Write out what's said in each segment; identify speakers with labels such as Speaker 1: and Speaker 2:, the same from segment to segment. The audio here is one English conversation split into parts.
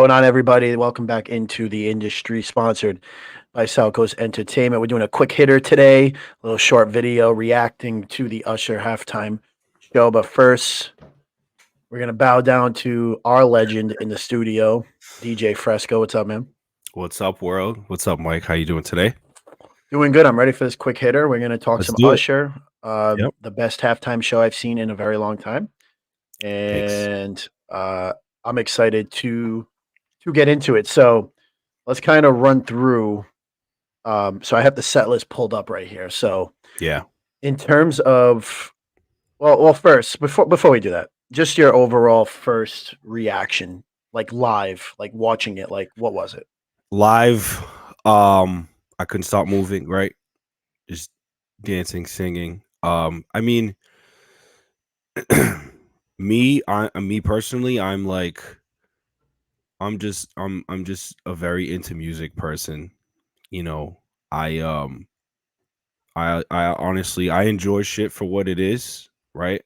Speaker 1: going on, everybody? Welcome back into the industry, sponsored by South Coast Entertainment. We're doing a quick hitter today, a little short video reacting to the Usher halftime show. But first, we're gonna bow down to our legend in the studio, DJ Fresco. What's up, man?
Speaker 2: What's up, world? What's up, Mike? How you doing today?
Speaker 1: Doing good. I'm ready for this quick hitter. We're gonna talk
Speaker 2: Let's
Speaker 1: some
Speaker 2: do it.
Speaker 1: Usher,
Speaker 2: Yep.
Speaker 1: the best halftime show I've seen in a very long time,
Speaker 2: Thanks.
Speaker 1: and I'm excited to get into it. So let's kind of run through. So I have the set list pulled up right here. So
Speaker 2: Yeah.
Speaker 1: in terms of first before we do that, just your overall first reaction, like live, like watching it, like what was it?
Speaker 2: Live, I couldn't stop moving, right? Just dancing, singing. I mean, me personally, I'm just a very into music person. You know, I I honestly I enjoy shit for what it is, right?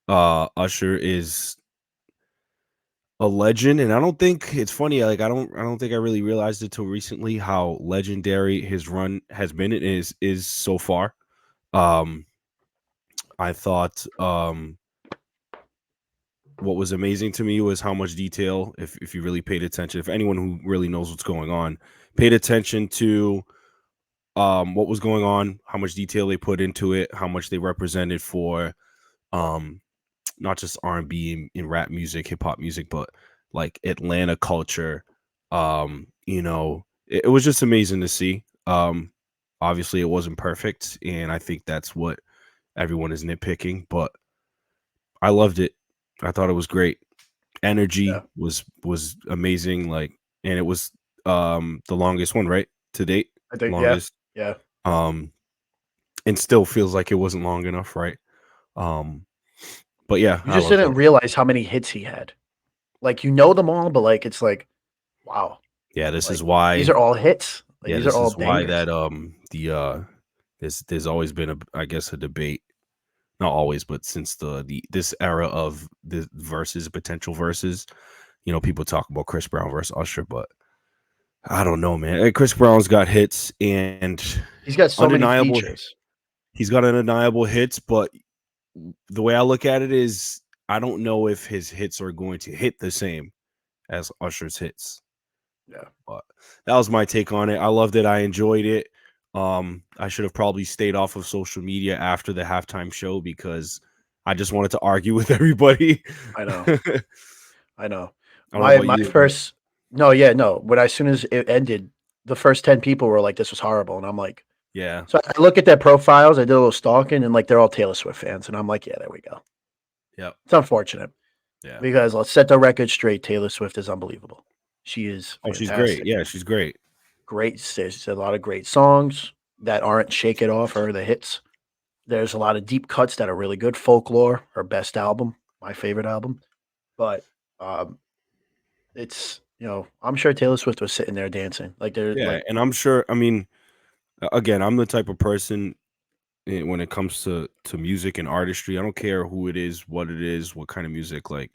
Speaker 2: Usher is a legend, and I don't think it's funny. Like I don't think I really realized it till recently how legendary his run has been and is so far. Um, I thought what was amazing to me was how much detail, if you really paid attention, if anyone who really knows what's going on, paid attention to what was going on, how much detail they put into it, how much they represented for um not just R&B and rap music, hip hop music, but like Atlanta culture. It was just amazing to see. Obviously it wasn't perfect, and I think that's what everyone is nitpicking, but I loved it. I thought it was great.
Speaker 1: Yeah,
Speaker 2: Energy was amazing, like, and it was the longest one, right? To date,
Speaker 1: I think
Speaker 2: longest.
Speaker 1: yeah.
Speaker 2: Um and still feels like it wasn't long enough, right? Um but yeah,
Speaker 1: You
Speaker 2: I
Speaker 1: just
Speaker 2: loved it.
Speaker 1: didn't realize how many hits he had. Like you know them all, but like it's like wow,
Speaker 2: Yeah, this is
Speaker 1: like these are
Speaker 2: why
Speaker 1: all hits. Like
Speaker 2: Yeah,
Speaker 1: these are
Speaker 2: this
Speaker 1: all
Speaker 2: is why
Speaker 1: bangers.
Speaker 2: that there's always been I guess a debate, not always, but since the this era of the verses, potential verses, people talk about Chris Brown versus Usher, but I don't know, man. Chris Brown's got hits and
Speaker 1: He's got so many
Speaker 2: undeniable.
Speaker 1: features.
Speaker 2: He's got undeniable hits, but the way I look at it is I don't know if his hits are going to hit the same as Usher's hits.
Speaker 1: Yeah.
Speaker 2: But that was my take on it. I loved it. I enjoyed it. I should have probably stayed off of social media after the halftime show because I just wanted to argue with everybody.
Speaker 1: I know.
Speaker 2: I
Speaker 1: I know.
Speaker 2: don't know
Speaker 1: My
Speaker 2: about
Speaker 1: my
Speaker 2: you, but
Speaker 1: first no, yeah, no. When as soon as it ended, the first 10 people were like, "This was horrible," and I'm like,
Speaker 2: yeah,
Speaker 1: so I look at their profiles. I did a little stalking, and like they're all Taylor Swift fans, and I'm like, yeah, there we go.
Speaker 2: yep,
Speaker 1: It's unfortunate
Speaker 2: yeah.
Speaker 1: because let's set the record straight. Taylor Swift is unbelievable. She is
Speaker 2: Oh, she's great.
Speaker 1: fantastic.
Speaker 2: Yeah, she's great.
Speaker 1: Great. There's a lot of great songs that aren't "Shake It Off" or the hits. There's a lot of deep cuts that are really good. Folklore, her best album, my favorite album, but um, it's I'm sure Taylor Swift was sitting there dancing, like, they're
Speaker 2: Yeah,
Speaker 1: like
Speaker 2: and I'm sure. I mean, again, I'm the type of person when it comes to music and artistry. I don't care who it is, what kind of music. Like,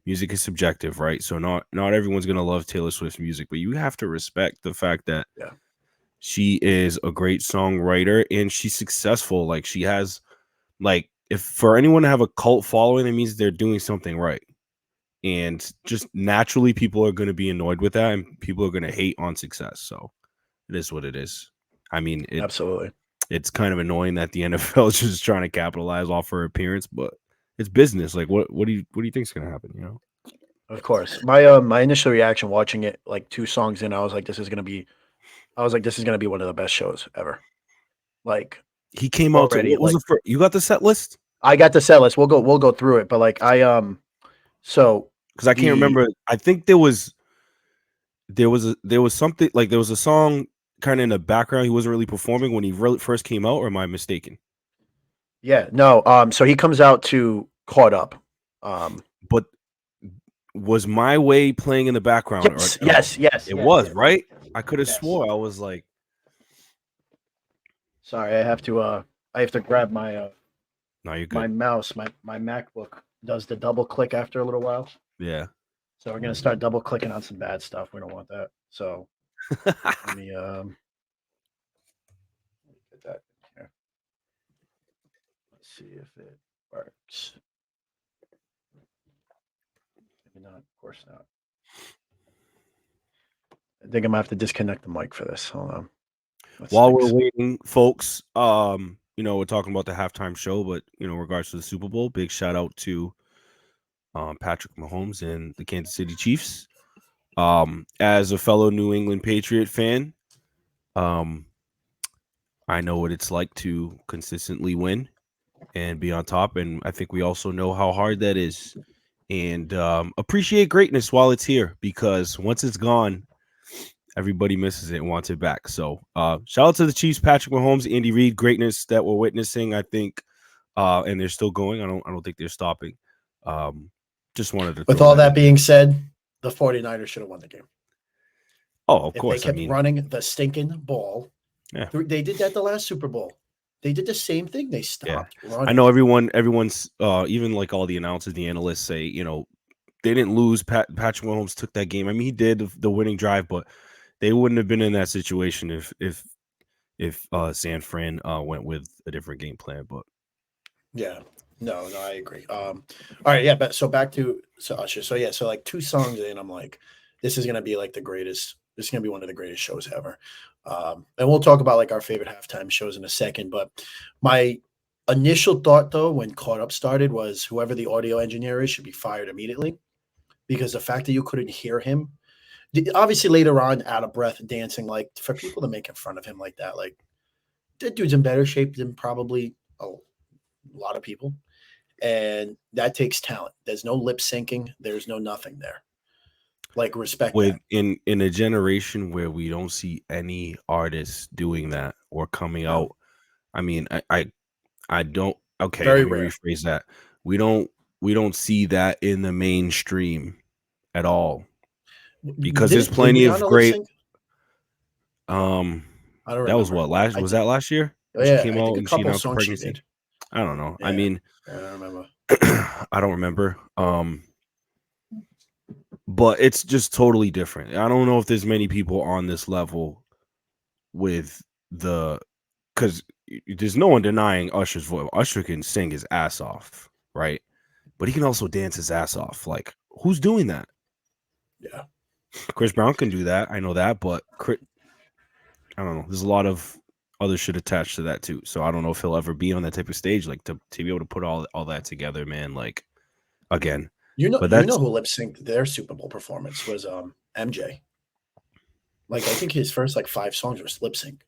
Speaker 2: music is subjective, right? So not everyone's gonna love Taylor Swift's music, but you have to respect the fact that
Speaker 1: yeah,
Speaker 2: she is a great songwriter and she's successful. Like, she has, like, if for anyone to have a cult following, it means they're doing something right. And just naturally, people are going to be annoyed with that, and people are going to hate on success. So it is what it is. I mean,
Speaker 1: absolutely.
Speaker 2: it's kind of annoying that the NFL is just trying to capitalize off her appearance, but it's business. Like, what do you think is going to happen?
Speaker 1: Of course. My initial reaction watching it, like, 2 songs in, I was like, "This is gonna be one of the best shows ever." Like,
Speaker 2: He came out to
Speaker 1: already,
Speaker 2: what was
Speaker 1: like
Speaker 2: the first? You got the set list?
Speaker 1: I got the set list. We'll go through it, but, like, so
Speaker 2: Because I can't
Speaker 1: the
Speaker 2: remember. I think there was something, like, there was a song kind of in the background. He wasn't really performing when he really first came out, or am I mistaken?
Speaker 1: yeah, no, so he comes out to "Caught Up." Um,
Speaker 2: But was My Way playing in the background, or
Speaker 1: yes,
Speaker 2: no?
Speaker 1: yes, yes,
Speaker 2: It
Speaker 1: yes,
Speaker 2: was,
Speaker 1: yes,
Speaker 2: right? I could have
Speaker 1: yes.
Speaker 2: swore I was like,
Speaker 1: Sorry, I have to grab
Speaker 2: no, you're
Speaker 1: my
Speaker 2: good.
Speaker 1: mouse. My MacBook does the double click after a little while.
Speaker 2: Yeah.
Speaker 1: So we're gonna start double clicking on some bad stuff. We don't want that. So let me get that in here. Let's see if it works. Maybe not. Of course not. I think I'm gonna have to disconnect the mic for this. Hold on.
Speaker 2: While we're waiting, folks, we're talking about the halftime show, but in regards to the Super Bowl, big shout out to Patrick Mahomes and the Kansas City Chiefs. As a fellow New England Patriot fan, I know what it's like to consistently win and be on top, and I think we also know how hard that is. And appreciate greatness while it's here, because once it's gone, everybody misses it and wants it back. So shout out to the Chiefs, Patrick Mahomes, Andy Reid, greatness that we're witnessing, I think, and they're still going. I don't think they're stopping. Just wanted to
Speaker 1: With
Speaker 2: throw
Speaker 1: all
Speaker 2: that
Speaker 1: that being said, the 49ers should have won the game.
Speaker 2: Oh, of
Speaker 1: If
Speaker 2: course.
Speaker 1: they kept running the stinking ball,
Speaker 2: Yeah.
Speaker 1: They did that the last Super Bowl. They did the same thing. They stopped running.
Speaker 2: I know everyone's even like all the announcers, the analysts say, they didn't lose. Patrick Mahomes took that game. I mean, he did the winning drive, but they wouldn't have been in that situation if San Fran went with a different game plan. But
Speaker 1: yeah, no, I agree. All right, yeah, but so back to Usher. So yeah, so like 2 songs in, I'm like, this is gonna be like the greatest. This is gonna be one of the greatest shows ever. And we'll talk about like our favorite halftime shows in a second. But my initial thought though, when Caught Up started, was whoever the audio engineer is should be fired immediately, because the fact that you couldn't hear him, obviously later on, out of breath, dancing, like for people to make fun of him like that, like that dude's in better shape than probably a lot of people. And that takes talent. There's no lip syncing. There's no nothing there. Like, respect
Speaker 2: with
Speaker 1: that.
Speaker 2: in a generation where we don't see any artists doing that or coming
Speaker 1: No.
Speaker 2: out. I mean, I don't. Okay,
Speaker 1: Very
Speaker 2: let me
Speaker 1: rare.
Speaker 2: rephrase that. We don't see that in the mainstream at all, because there's
Speaker 1: Did
Speaker 2: plenty of
Speaker 1: Rihanna lip
Speaker 2: great.
Speaker 1: sync? I don't
Speaker 2: That was
Speaker 1: remember.
Speaker 2: what last
Speaker 1: I
Speaker 2: was
Speaker 1: think,
Speaker 2: that last year
Speaker 1: oh
Speaker 2: when she
Speaker 1: yeah,
Speaker 2: came
Speaker 1: I think
Speaker 2: out
Speaker 1: a
Speaker 2: and she
Speaker 1: couple
Speaker 2: announced the
Speaker 1: songs she
Speaker 2: pregnancy?
Speaker 1: did.
Speaker 2: I don't know. I
Speaker 1: Yeah,
Speaker 2: mean,
Speaker 1: I don't remember.
Speaker 2: I don't remember. But it's just totally different. I don't know if there's many people on this level with because there's no one denying Usher's voice. Usher can sing his ass off, right? But he can also dance his ass off. Like, who's doing that?
Speaker 1: Yeah.
Speaker 2: Chris Brown can do that. I know that, but I don't know. There's a lot of other shit attached to that too. So I don't know if he'll ever be on that type of stage, like to be able to put all that together, man. Like, again, but
Speaker 1: You
Speaker 2: that's
Speaker 1: know who lip synced their Super Bowl performance was MJ. Like, I think his first like 5 songs were lip sync.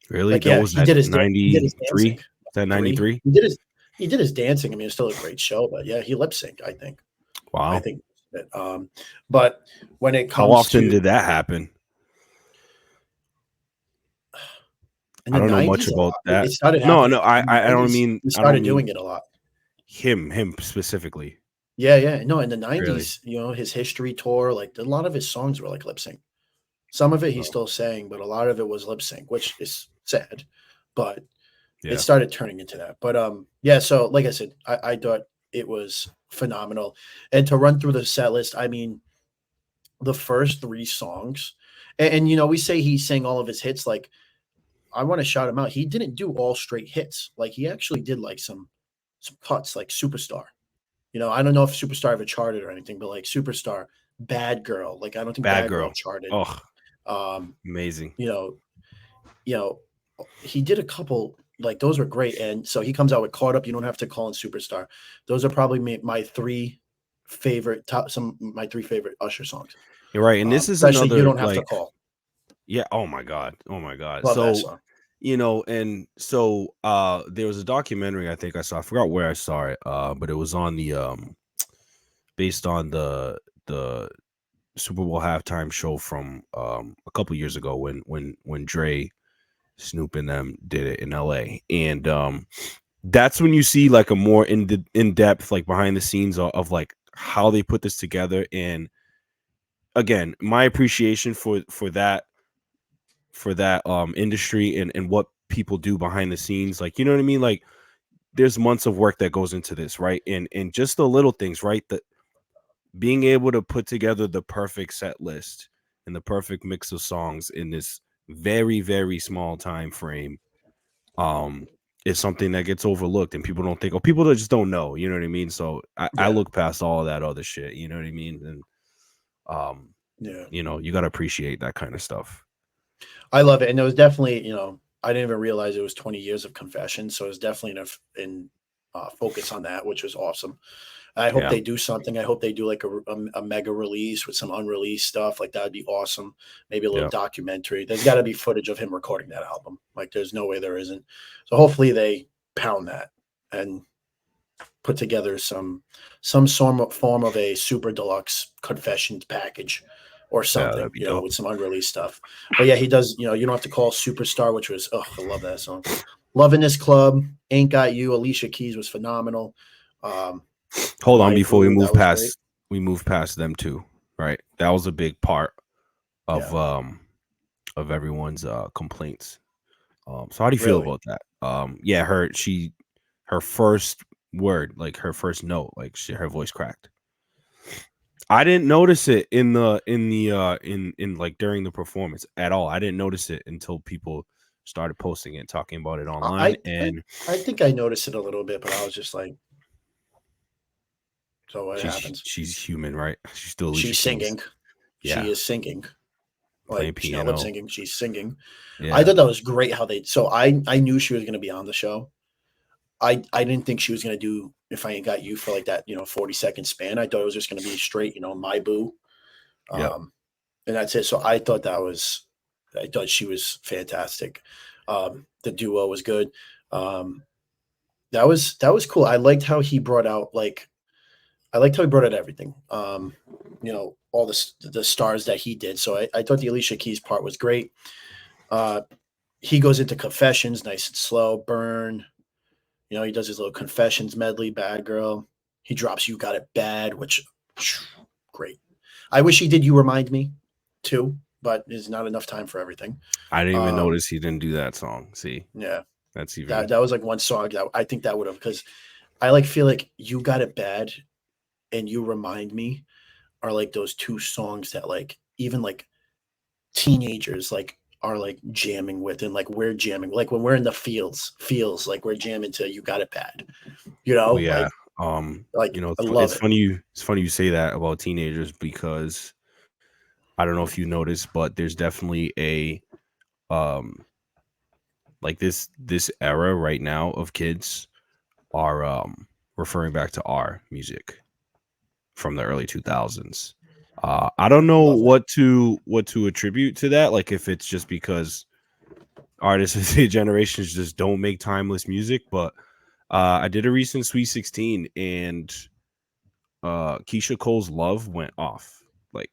Speaker 2: really,
Speaker 1: Like,
Speaker 2: that
Speaker 1: yeah,
Speaker 2: was
Speaker 1: he
Speaker 2: that
Speaker 1: did his he did his dancing.
Speaker 2: 93. Is that
Speaker 1: 3.
Speaker 2: 93?
Speaker 1: He did his dancing. I mean, it's still a great show, but yeah, he lip synced, I think. I
Speaker 2: Wow.
Speaker 1: think but when it
Speaker 2: How
Speaker 1: comes
Speaker 2: often
Speaker 1: to
Speaker 2: did that happen?
Speaker 1: in
Speaker 2: I
Speaker 1: the
Speaker 2: don't know much
Speaker 1: 90s, a
Speaker 2: about
Speaker 1: lot.
Speaker 2: that.
Speaker 1: It started
Speaker 2: No,
Speaker 1: happening
Speaker 2: no,
Speaker 1: in the
Speaker 2: I don't
Speaker 1: 90s.
Speaker 2: mean
Speaker 1: He started doing it a lot.
Speaker 2: him specifically.
Speaker 1: Yeah, yeah. No, in the
Speaker 2: Really?
Speaker 1: 90s, his history tour, like a lot of his songs were like lip sync. Some of it he's
Speaker 2: Oh,
Speaker 1: still saying, but a lot of it was lip sync, which is sad. But it
Speaker 2: yeah.
Speaker 1: started turning into that. But yeah, so like I said, I thought it was phenomenal. And to run through the set list, I mean, the first 3 songs, and we say he sang all of his hits. Like, I want to shout him out. He didn't do all straight hits. Like, he actually did like some cuts, like Superstar. I don't know if Superstar ever charted or anything, but like Superstar, Bad Girl, like I don't think
Speaker 2: Bad
Speaker 1: Bad Girl
Speaker 2: Girl.
Speaker 1: charted.
Speaker 2: Oh,
Speaker 1: Um,
Speaker 2: amazing.
Speaker 1: you know, you know, he did a couple, like those were great. And so he comes out with Caught Up. You don't have to call in Superstar. Those are probably my 3 favorite my 3 favorite Usher songs.
Speaker 2: You're right. And this is
Speaker 1: Especially You
Speaker 2: another,
Speaker 1: Don't Have to
Speaker 2: like,
Speaker 1: Call.
Speaker 2: yeah. Oh my God. Oh my God.
Speaker 1: Love that
Speaker 2: So,
Speaker 1: song.
Speaker 2: and so there was a documentary I think I saw. I forgot where I saw it. But it was on the based on the Super Bowl halftime show from a couple years ago when Dre, Snoop and them did it in LA. And that's when you see like a more in depth, like behind the scenes of like how they put this together. And again, my appreciation for that industry and what people do behind the scenes, like, you know what I mean? Like, there's months of work that goes into this, right? And just the little things, right? being able to put together the perfect set list and the perfect mix of songs in this very, very small time frame, is something that gets overlooked, and people don't think, or people that just don't know, you know what I mean? So I
Speaker 1: Yeah,
Speaker 2: look past all of that other shit, you know what I mean? And
Speaker 1: yeah.
Speaker 2: you got to appreciate that kind of stuff.
Speaker 1: I love it, and it was definitely, I didn't even realize it was 20 years of Confession, so it was definitely in focus on that, which was awesome. I hope
Speaker 2: Yeah.
Speaker 1: they do something. I hope they do like a mega release with some unreleased stuff. Like that'd be awesome. Maybe a little
Speaker 2: Yeah.
Speaker 1: documentary. There's got to be footage of him recording that album. Like there's no way there isn't. So hopefully they pound that and put together some form of a super deluxe Confessions package or
Speaker 2: Yeah, that'd
Speaker 1: something,
Speaker 2: be dope.
Speaker 1: with some unreleased stuff. But yeah, he does. You don't have to call Superstar, which was, oh, I love that song. Loving This Club, Ain't Got You. Alicia Keys was phenomenal. Um,
Speaker 2: Hold on,
Speaker 1: My
Speaker 2: before
Speaker 1: Boo, that was great.
Speaker 2: we move past them too, right? That was a big part
Speaker 1: Yeah,
Speaker 2: of everyone's complaints. So how do you feel
Speaker 1: really.
Speaker 2: about that? Yeah, her first word, like her first note, like her voice cracked. I didn't notice it in like during the performance at all. I didn't notice it until people started posting it and talking about it online.
Speaker 1: I I
Speaker 2: And
Speaker 1: I think I noticed it a little bit, but I was just like, so what happens?
Speaker 2: she's human, right? She's still Alicia
Speaker 1: She's
Speaker 2: Keys.
Speaker 1: singing. She
Speaker 2: Yeah,
Speaker 1: is singing.
Speaker 2: playing
Speaker 1: Like she's not lip
Speaker 2: piano.
Speaker 1: syncing. She's singing. I
Speaker 2: Yeah,
Speaker 1: thought that was great how they. So I knew she was going to be on the show. I didn't think she was going to do If I Ain't Got You for like that 40-second span. I thought it was just going to be straight My Boo,
Speaker 2: yep.
Speaker 1: um, and that's it. So I thought she was fantastic. The duo was good. Um, that was cool. I liked how he brought out everything. All the stars that he did. So I thought the Alicia Keys part was great. Uh, he goes into confessions, nice and slow. Burn. He does his little confessions medley. Bad girl. He drops You Got It Bad, which great. I wish he did You Remind Me too, but there's not enough time for everything.
Speaker 2: I didn't even
Speaker 1: Um,
Speaker 2: notice he didn't do that song. See,
Speaker 1: yeah,
Speaker 2: that's
Speaker 1: that
Speaker 2: even
Speaker 1: that was like one song that I think that would have, because I like feel like You Got It Bad and You Remind Me are like those two songs that like even like teenagers like are like jamming with, and like we're jamming like when we're in the fields feels like we're jamming to You Got It Bad,
Speaker 2: well, yeah.
Speaker 1: like I love
Speaker 2: It's
Speaker 1: it.
Speaker 2: funny you say that about teenagers, because I don't know if you noticed, but there's definitely a um like this era right now of kids are referring back to our music from the early 2000s. I don't know
Speaker 1: Love it.
Speaker 2: what to attribute to that, like if it's just because artists of the generations just don't make timeless music, but I did a recent Sweet 16, and Keisha Cole's Love went off, like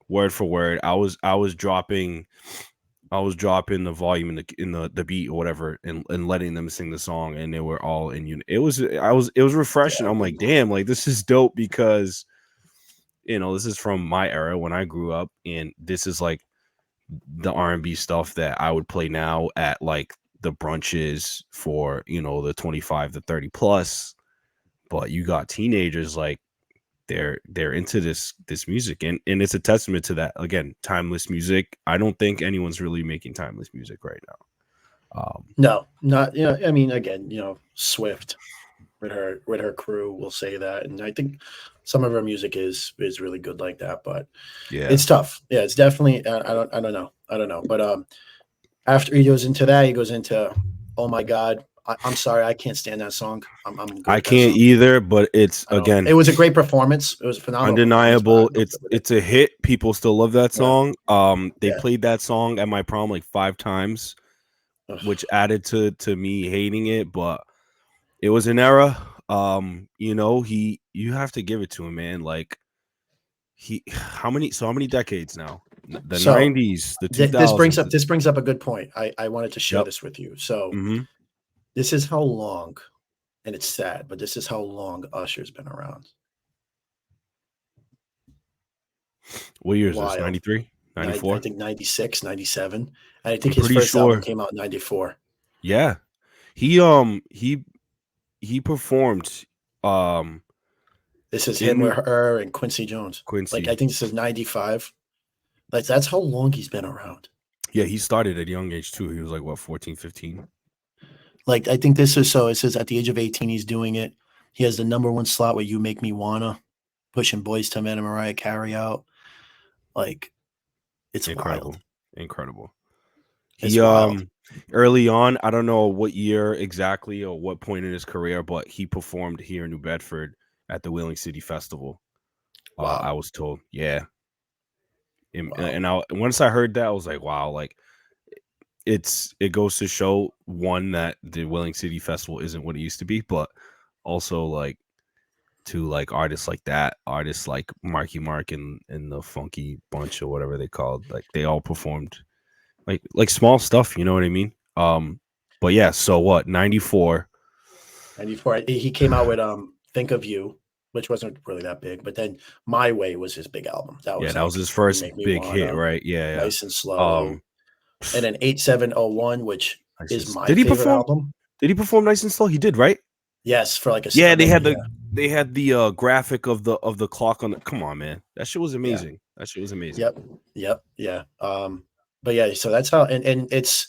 Speaker 2: word for word. I was dropping the volume in the beat or whatever, and letting them sing the song, and they were all in unit. It was refreshing.
Speaker 1: Yeah,
Speaker 2: I'm like, damn, like this is dope, because this is from my era when I grew up, and this is like the R&B stuff that I would play now at like the brunches for the 25 to 30 plus. But you got teenagers, like they're into this music, and it's a testament to that. Again, timeless music. I don't think anyone's really making timeless music right now.
Speaker 1: no, not, I mean, again, Swift with her crew will say that, and I think some of her music is really good like that, but
Speaker 2: Yeah,
Speaker 1: it's tough. Yeah, it's definitely, I don't know, but after he goes into that, he goes into Oh My God. I'm sorry, I can't stand that song. I'm good
Speaker 2: I
Speaker 1: with that
Speaker 2: can't
Speaker 1: song.
Speaker 2: either, but it's
Speaker 1: I don't. It
Speaker 2: again
Speaker 1: was a great performance. It was a phenomenal performance, but I
Speaker 2: undeniable.
Speaker 1: have no fit with it.
Speaker 2: It's a hit. People still love that
Speaker 1: Yeah,
Speaker 2: song. They
Speaker 1: yeah.
Speaker 2: played that song at my prom like 5 times,
Speaker 1: Ugh.
Speaker 2: which added to me hating it. But it was an era. You have to give it to him, man. Like he, how many decades now? The
Speaker 1: So
Speaker 2: '90s, the
Speaker 1: this brings
Speaker 2: 2000s.
Speaker 1: up this brings up a good point. I wanted to share
Speaker 2: Yep.
Speaker 1: this with you. So
Speaker 2: Hmm.
Speaker 1: this is how long, and it's sad, but this is how long Usher's been around.
Speaker 2: What year is this?
Speaker 1: Wild.
Speaker 2: 93,
Speaker 1: I
Speaker 2: 94.
Speaker 1: think 96, 97. And I
Speaker 2: I'm
Speaker 1: think his
Speaker 2: pretty
Speaker 1: first album
Speaker 2: sure.
Speaker 1: came out in 94.
Speaker 2: Yeah, he he performed. Um,
Speaker 1: This is him
Speaker 2: Didn't
Speaker 1: with her and Quincy Jones. Like I
Speaker 2: Quincy?
Speaker 1: think this is 95. Like that's how long he's been around.
Speaker 2: Yeah, he started at a young age too. He was like what 14, 15.
Speaker 1: Like I think this is so it says at the age of 18 he's doing it. He has the number one slot with You Make Me Wanna, pushing Boys to Men and Mariah Carey out. Like it's
Speaker 2: Incredible,
Speaker 1: wild.
Speaker 2: incredible.
Speaker 1: It's
Speaker 2: He
Speaker 1: wild.
Speaker 2: early on, I don't know what year exactly or what point in his career, but he performed here in New Bedford at the Wheeling City Festival. I
Speaker 1: Wow.
Speaker 2: was told, yeah,
Speaker 1: Wow.
Speaker 2: and once I heard that, I was like, wow, like it goes to show one that the Wheeling City Festival isn't what it used to be, but also like to like artists like that, artists like Marky Mark and the Funky Bunch or whatever they called, like they all performed like small stuff, you know what I mean? But yeah, so what? 94.
Speaker 1: 94. He came out with Think of You, which wasn't really that big, but then My Way was his big album. That
Speaker 2: Yeah,
Speaker 1: was
Speaker 2: that was
Speaker 1: like
Speaker 2: his
Speaker 1: You
Speaker 2: first
Speaker 1: Make Me
Speaker 2: big hit,
Speaker 1: Wanna,
Speaker 2: right? Yeah,
Speaker 1: Nice and
Speaker 2: yeah.
Speaker 1: Slow. And then 8701, which is my
Speaker 2: Did he
Speaker 1: favorite
Speaker 2: perform?
Speaker 1: album.
Speaker 2: Did he perform Nice and Slow? He did, right?
Speaker 1: Yes, for like
Speaker 2: Yeah,
Speaker 1: a minute. Yeah.
Speaker 2: they had the graphic of the clock on the. Come on, man, that shit was
Speaker 1: Yeah.
Speaker 2: amazing. That shit was amazing.
Speaker 1: Yep. Yep. Yeah. But yeah, so that's how and it's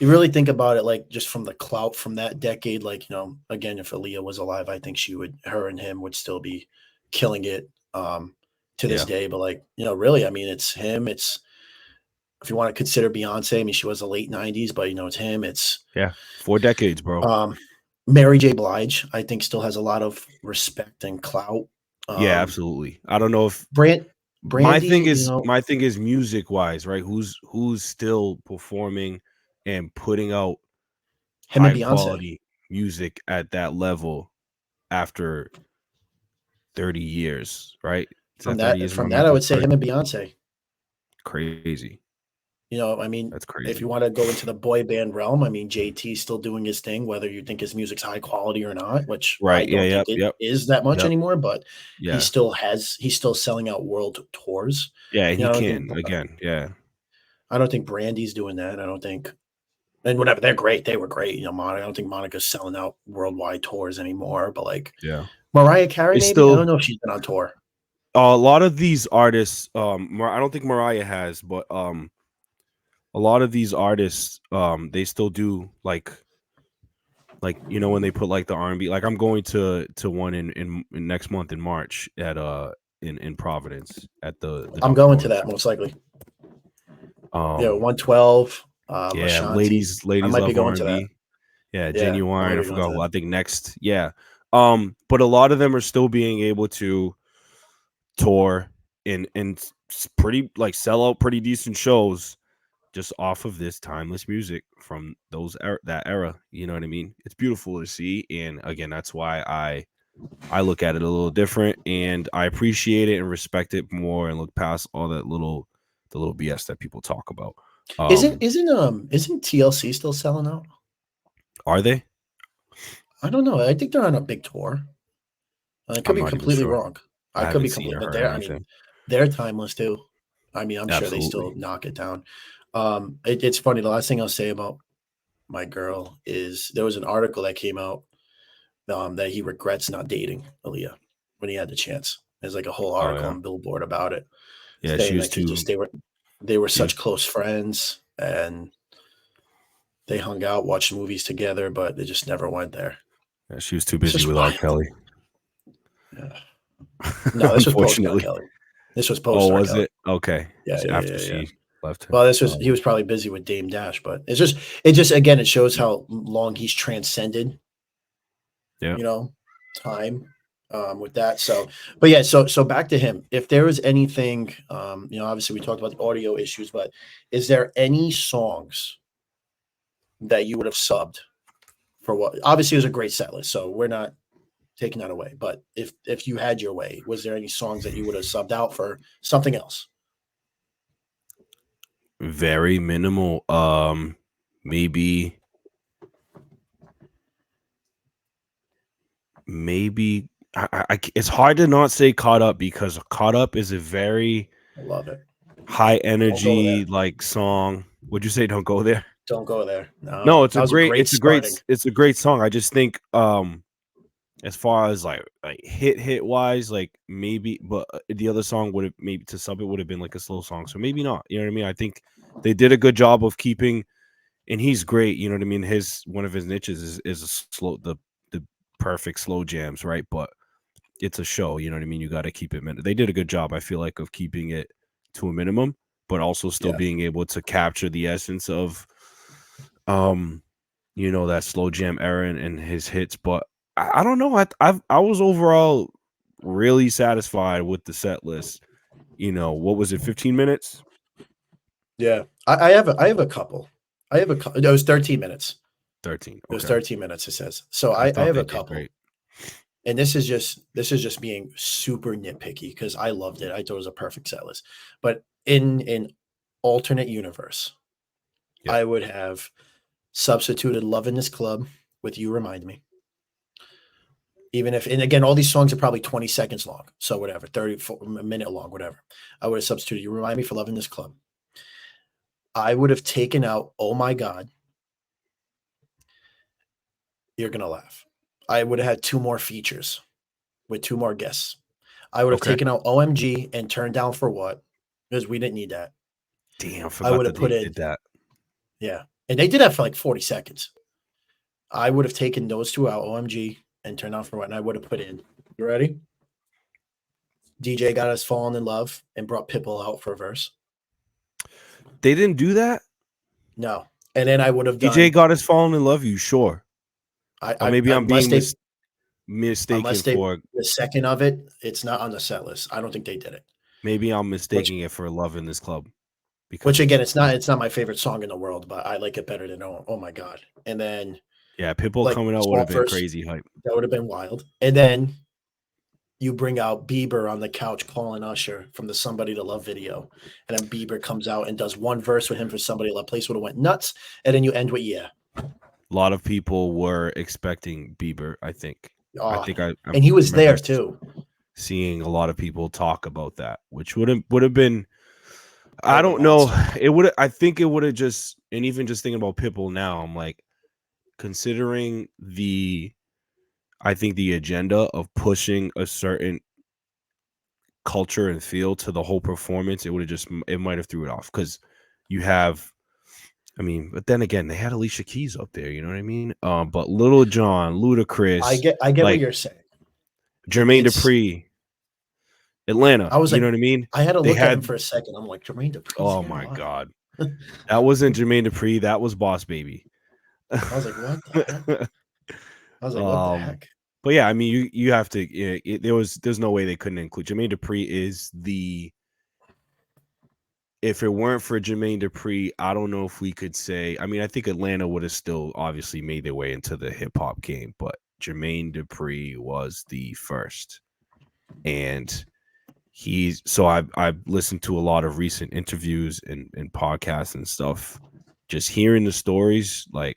Speaker 1: you really think about it like just from the clout from that decade, like, again, if Aaliyah was alive, I think her and him would still be killing it to this
Speaker 2: Yeah,
Speaker 1: day. But like, really, I mean, it's him. It's if you want to consider Beyonce, I mean, she was the late 90s, but it's him. It's
Speaker 2: yeah. 4 decades, bro.
Speaker 1: um Mary J. Blige, I think still has a lot of respect and clout.
Speaker 2: Yeah,
Speaker 1: Um
Speaker 2: absolutely. I don't know if
Speaker 1: Brand
Speaker 2: my thing
Speaker 1: Brandy,
Speaker 2: is my thing is music wise, right? Who's still performing and putting out
Speaker 1: him and
Speaker 2: high
Speaker 1: Beyonce.
Speaker 2: quality music at that level after 30 years, right? Is that 30 years? My
Speaker 1: From that,
Speaker 2: math
Speaker 1: I
Speaker 2: is
Speaker 1: would say him
Speaker 2: correct.
Speaker 1: and Beyonce.
Speaker 2: Crazy.
Speaker 1: I mean,
Speaker 2: That's
Speaker 1: if you
Speaker 2: crazy.
Speaker 1: want to go into the boy band realm, I mean, JT's still doing his thing, whether you think his music's high quality or not, which I
Speaker 2: Right. Yeah.
Speaker 1: don't think
Speaker 2: Yep.
Speaker 1: it
Speaker 2: Yep.
Speaker 1: is that much
Speaker 2: Yep.
Speaker 1: anymore, but
Speaker 2: Yeah.
Speaker 1: he's still selling out world tours.
Speaker 2: Yeah. And he
Speaker 1: I don't think,
Speaker 2: can again. Yeah.
Speaker 1: Brandy's doing that. I don't think, and whatever, they're great. They were great. Monica, I don't think Monica's selling out worldwide tours anymore, but like
Speaker 2: Yeah.
Speaker 1: Mariah Carey,
Speaker 2: They
Speaker 1: maybe. I don't
Speaker 2: still
Speaker 1: know if she's been on tour.
Speaker 2: a lot of these artists. I don't think Mariah has, but a lot of these artists, they still do like when they put like the R&B. Like I'm going to one in next month in March at in Providence at the
Speaker 1: I'm
Speaker 2: Dunkin'
Speaker 1: going to
Speaker 2: Donuts
Speaker 1: that
Speaker 2: show.
Speaker 1: most likely.
Speaker 2: Um,
Speaker 1: 112,
Speaker 2: yeah,
Speaker 1: Ashanti. I
Speaker 2: ladies
Speaker 1: might be
Speaker 2: love
Speaker 1: going to that.
Speaker 2: R&B. Yeah,
Speaker 1: Yeah, I might
Speaker 2: Genuine. I
Speaker 1: be going to
Speaker 2: forgot who.
Speaker 1: that.
Speaker 2: I think next. Yeah. But a lot of them are still being able to tour and pretty like sell out pretty decent shows just off of this timeless music from that era. You know what I mean? It's beautiful to see, and again, that's why I look at it a little different, and I appreciate it and respect it more, and look past all that the little BS that people talk about.
Speaker 1: Isn't
Speaker 2: Um,
Speaker 1: isn't isn't TLC still selling out?
Speaker 2: are they?
Speaker 1: I don't know. I think they're on a big tour. I could
Speaker 2: I'm
Speaker 1: be
Speaker 2: not even
Speaker 1: completely
Speaker 2: sure.
Speaker 1: wrong. I
Speaker 2: I
Speaker 1: could
Speaker 2: haven't
Speaker 1: be
Speaker 2: seen
Speaker 1: completely,
Speaker 2: or
Speaker 1: but
Speaker 2: heard
Speaker 1: I mean,
Speaker 2: anything.
Speaker 1: they're timeless too. I mean, I'm sure they still
Speaker 2: Absolutely.
Speaker 1: knock it down. It's funny. The last thing I'll say about my girl is there was an article that came out that he regrets not dating Aaliyah when he had the chance. There's like a whole
Speaker 2: Oh
Speaker 1: article
Speaker 2: yeah,
Speaker 1: on Billboard about it,
Speaker 2: yeah. She
Speaker 1: saying
Speaker 2: was
Speaker 1: like
Speaker 2: too.
Speaker 1: they were
Speaker 2: Yeah,
Speaker 1: such close friends and they hung out, watched movies together, but they just never went there.
Speaker 2: yeah, she was too
Speaker 1: It's
Speaker 2: busy
Speaker 1: just
Speaker 2: with R.
Speaker 1: wild.
Speaker 2: Kelly.
Speaker 1: Yeah. No, this was post R.
Speaker 2: Unfortunately.
Speaker 1: Kelly. This was
Speaker 2: Oh,
Speaker 1: post R.
Speaker 2: was
Speaker 1: Kelly.
Speaker 2: it? Okay.
Speaker 1: Yeah, yeah,
Speaker 2: After
Speaker 1: yeah, yeah.
Speaker 2: she left him.
Speaker 1: Well, he was probably busy with Dame Dash, but it just again it shows how long he's transcended,
Speaker 2: Yeah.
Speaker 1: you know, time with that. So, but yeah, so back to him. If there was anything, obviously we talked about the audio issues, but is there any songs that you would have subbed for what? Obviously, it was a great set list, so we're not taking that away. But if you had your way, was there any songs that you would have subbed out for something else?
Speaker 2: Very minimal. Maybe maybe it's hard to not say caught up because caught up is a very
Speaker 1: I love it.
Speaker 2: high
Speaker 1: Don't go there.
Speaker 2: energy like song. Would you say don't go there?
Speaker 1: Don't go there.
Speaker 2: No,
Speaker 1: No, that was a great
Speaker 2: it's
Speaker 1: starting.
Speaker 2: a great song. I just think as far as like hit wise, like maybe, but the other song would have maybe to sub it would have been like a slow song, so maybe not. You know what I mean? I think they did a good job of keeping, and he's great. You know what I mean? His one of his niches is a slow the perfect slow jams, right? But it's a show. You know what I mean? You got to keep it. They did a good job, I feel like, of keeping it to a minimum, but also still
Speaker 1: Yeah.
Speaker 2: being able to capture the essence of that slow jam era and his hits. But I don't know. I was overall really satisfied with the set list. What was it? 15 minutes?
Speaker 1: Yeah. I have a couple. I have a couple. It was 13 minutes.
Speaker 2: 13.
Speaker 1: It was
Speaker 2: Okay.
Speaker 1: 13 minutes, it says. So
Speaker 2: I
Speaker 1: I
Speaker 2: thought
Speaker 1: have
Speaker 2: they
Speaker 1: a
Speaker 2: did
Speaker 1: couple.
Speaker 2: great.
Speaker 1: And this is just being super nitpicky because I loved it. I thought it was a perfect set list. But in an alternate universe,
Speaker 2: Yeah.
Speaker 1: I would have substituted Love in This Club with You Remind Me. Even if, and again, all these songs are probably 20 seconds long. So whatever, 30, a minute long, whatever. I would have substituted You Remind Me for Love in This Club. I would have taken out Oh My God. You're going to laugh. I would have had two more features with two more guests. I would have
Speaker 2: Okay.
Speaker 1: taken out OMG and Turned Down for What because we didn't need that.
Speaker 2: Damn, I
Speaker 1: I
Speaker 2: forgot
Speaker 1: would have
Speaker 2: that they
Speaker 1: put in,
Speaker 2: did that.
Speaker 1: yeah. And they did that for like 40 seconds. I would have taken those two out, OMG and Turned Down for What, and I would have put in, you ready? DJ Got Us Falling in Love and brought Pitbull out for a verse.
Speaker 2: They didn't do that?
Speaker 1: No. And then I would have
Speaker 2: DJ
Speaker 1: done,
Speaker 2: Got Us Falling in Love, you sure? Or
Speaker 1: I
Speaker 2: maybe I'm
Speaker 1: unless
Speaker 2: being
Speaker 1: they
Speaker 2: mistaken
Speaker 1: unless they
Speaker 2: for
Speaker 1: the second of it, it's not on the set list. I don't think they did it.
Speaker 2: maybe I'm
Speaker 1: Which
Speaker 2: mistaking it for Love in This Club because
Speaker 1: which again,
Speaker 2: it's
Speaker 1: it's not my favorite song in the world, but I like it better than oh my god. And then
Speaker 2: yeah, Pitbull
Speaker 1: like
Speaker 2: coming out would
Speaker 1: small
Speaker 2: have been
Speaker 1: first,
Speaker 2: crazy hype.
Speaker 1: that would have been wild. And then you bring out Bieber on the couch calling Usher from the Somebody to Love video. And then Bieber comes out and does one verse with him for Somebody to Love. Place would have went nuts. And then you end with yeah.
Speaker 2: A lot of people were expecting Bieber, I think. I
Speaker 1: Oh,
Speaker 2: think I
Speaker 1: and he was
Speaker 2: remember
Speaker 1: there too.
Speaker 2: seeing a lot of people talk about that, which would have been
Speaker 1: That would
Speaker 2: I
Speaker 1: have been
Speaker 2: don't know.
Speaker 1: monster.
Speaker 2: I think it would have just, and even just thinking about Pitbull now, I'm like, considering I think the agenda of pushing a certain culture and feel to the whole performance, it might have threw it off because you have, I mean, but then again, they had Alicia Keys up there, you know what I mean? But Lil Jon, Ludacris,
Speaker 1: I get what
Speaker 2: like
Speaker 1: you're saying.
Speaker 2: Jermaine
Speaker 1: It's
Speaker 2: Dupri, Atlanta,
Speaker 1: I was
Speaker 2: you
Speaker 1: like,
Speaker 2: know what I mean?
Speaker 1: I had to
Speaker 2: They
Speaker 1: look at him
Speaker 2: had,
Speaker 1: for a second. I'm like, Jermaine Dupri's
Speaker 2: oh
Speaker 1: here?
Speaker 2: my
Speaker 1: Why?
Speaker 2: God, that wasn't Jermaine Dupri, that was Boss Baby.
Speaker 1: I was like, what the heck? I was like, what the
Speaker 2: um,
Speaker 1: heck?
Speaker 2: but yeah, I mean, you have to. There's no way they couldn't include Jermaine Dupri is the. If it weren't for Jermaine Dupri, I don't know if we could say. I mean, I think Atlanta would have still obviously made their way into the hip hop game, but Jermaine Dupri was the first, and I've listened to a lot of recent interviews and podcasts and stuff. Just hearing the stories, like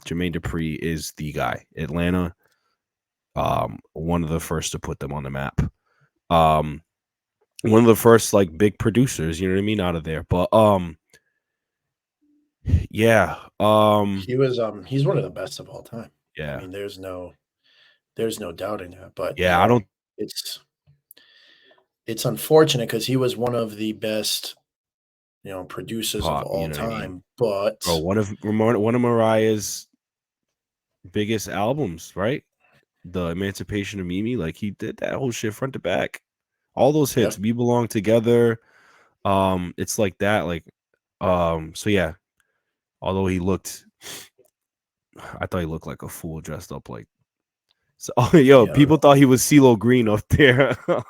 Speaker 2: Jermaine Dupri is the guy. Atlanta, one of the first to put them on the map. One of the first like big producers, you know what I mean, out of there. But yeah,
Speaker 1: He's one of the best of all time. I
Speaker 2: yeah,
Speaker 1: mean, there's no doubting that. But
Speaker 2: yeah. I don't
Speaker 1: it's it's unfortunate because he was one of the best, producers of
Speaker 2: pop, you
Speaker 1: all
Speaker 2: know what I mean,
Speaker 1: time. But
Speaker 2: bro. One of Mariah's biggest albums, right? The Emancipation of Mimi, like he did that whole shit front to back. All those
Speaker 1: yeah,
Speaker 2: hits, We Belong Together. It's like that, like, so yeah. Although I thought he looked like a fool dressed up like. So, yo,
Speaker 1: yeah,
Speaker 2: people thought he was CeeLo Green up there.
Speaker 1: I